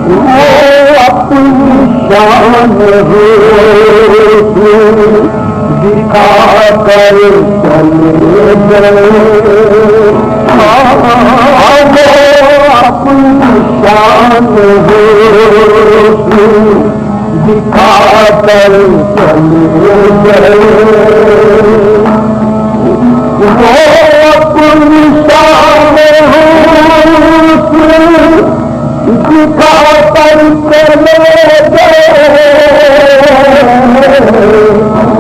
اپنی شان ہو دکھا کر چلے گئے، اپنی شان ہو دکھا کر چلے گئے، وہ اپنی شان ہو دکھا کر چلے گئے،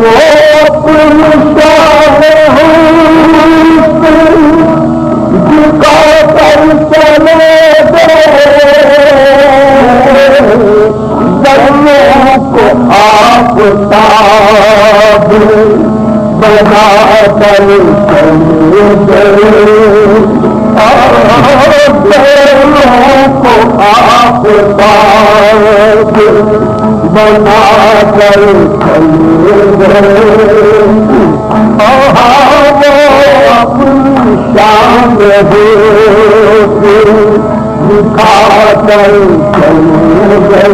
وہ اپنی شان ہو دکھا کر چلے گئے، دروں کو آفتاب بنا کر چلے گئے، دروں کو آفتاب بنا کر چلے گئے، اپنی شان ہو دکھا کر چلے گئے۔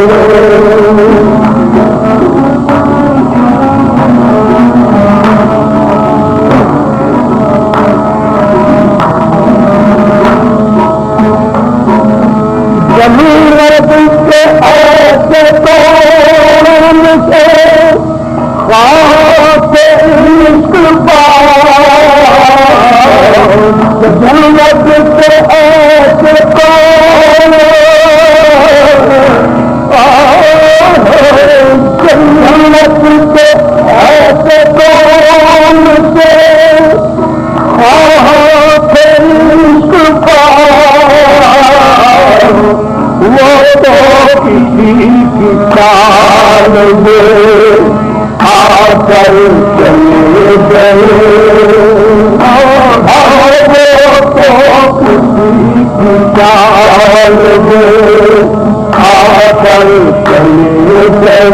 ضرورت کے ایسے کون سے خاص عشق پاؤ، ضرورت کے ایسے کون ضرورت کے ایسے کون سے خاص عشق پاؤ، وہ تو کسی کی چال میں آ کر چلے گئے، وہ تو کسی کی چال میں آ کر چلے گئے،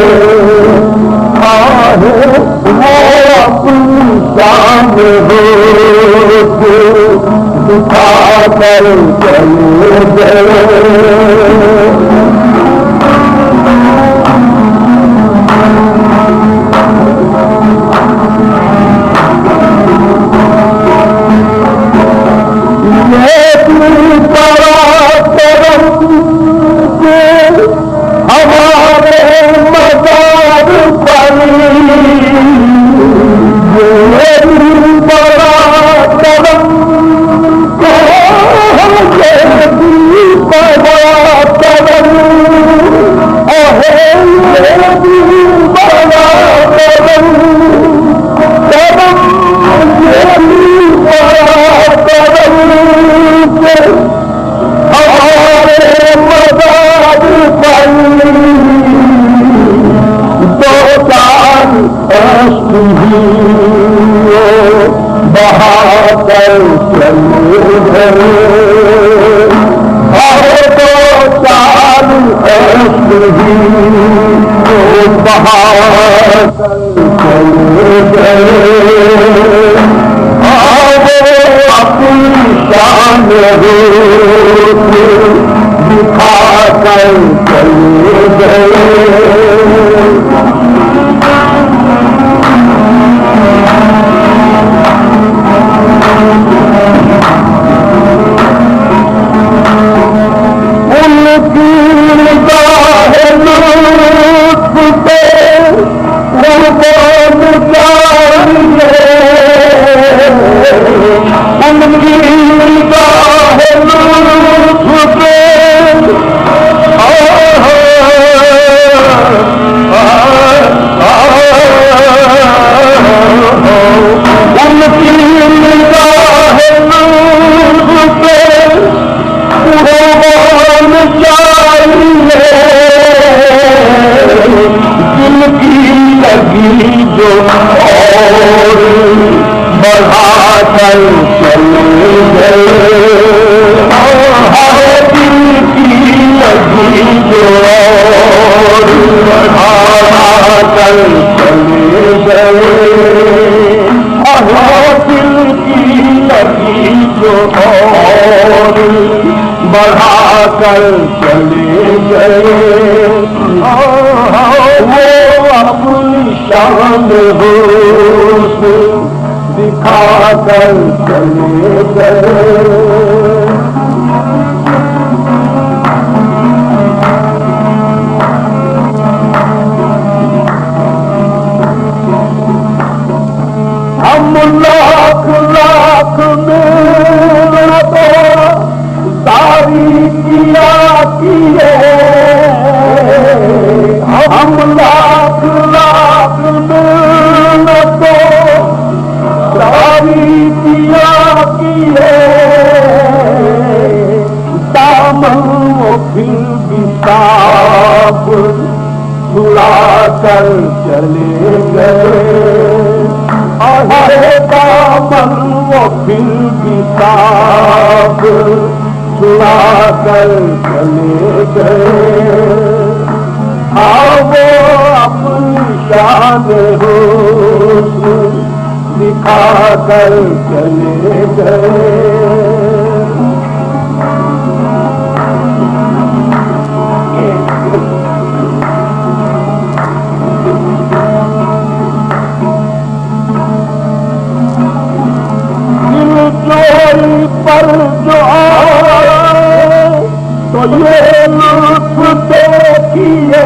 وہ اپنی شان ہو دکھا کر چلے گئے۔ ہمارے مزار پر بڑا کرم بہا کر چلے گئے، اور دو سال بہا کر چلے گئے، اور اپنی شان ہو دکھا کر چلے گئے۔ جو اور بڑھا کر چلے گئے، ہر دل کی لگی جو اور بڑھا کر چلے گئے، ہر دل کی لگی جو اور بڑھا کر چلے گئے۔ گئے وہ اپنی شان حسن دکھا کر چلے گئے ہم لاکھ لاکھ محنت ساری کیا کیے ہم لاکھ لاکھ محنت ساری کیا کیے دامن وہ پھر بھی صاف چھڑا کر چلے گئے دامن وہ پھر بھی صاف چھڑا کر چلے گئے وہ اپنی شان حسن دکھا کر چلے گئے چوری پر جو آئے تو یہ لطف دیکھیے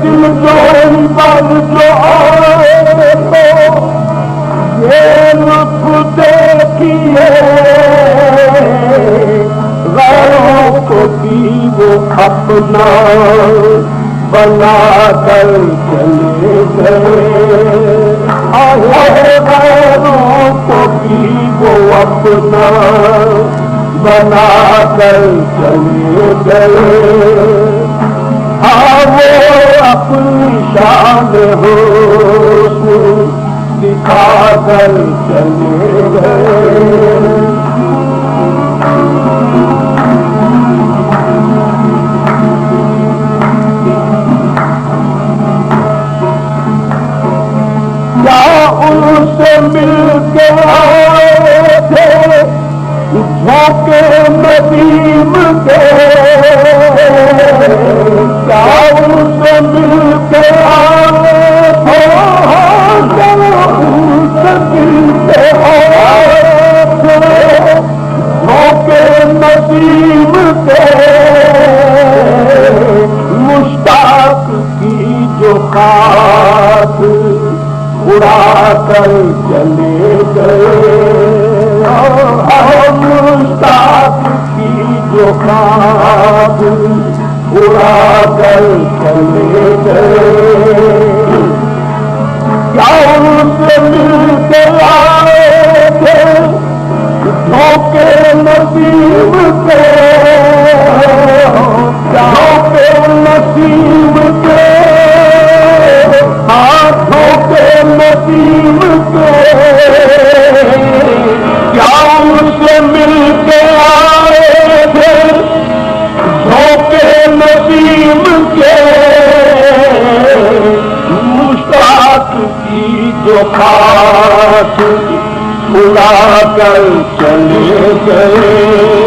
دل چوری پر جو آئے تو یہ لطف دیکھیے غیروں کو بھی وہ اپنا بنا کر چلے گئے غیروں کو بھی وہ اپنا بنا کر چلے گئے وہ اپنی شان حسن دکھا کر چلے گئے ان سے مل کے آئے تھے جھونکے ندیم کے کیا ان سے مل کے آئے تھے ان سے مل کے آئے تھے جھونکے ندیم کے مشتاق کی جو خاک اڑا کر چلے گئے مشتاق کی جو خواب اڑا کر چلے گئے کیا ان سے مل کے آئے تھے دھوکے نصیب کے دھوکے نصیب کے ہاتھوں کے نصیب کے کیا ان سے مل کے آئے تھے دھوکے نصیب کے مشتاق کی جو خاک اڑا کر چلے گئے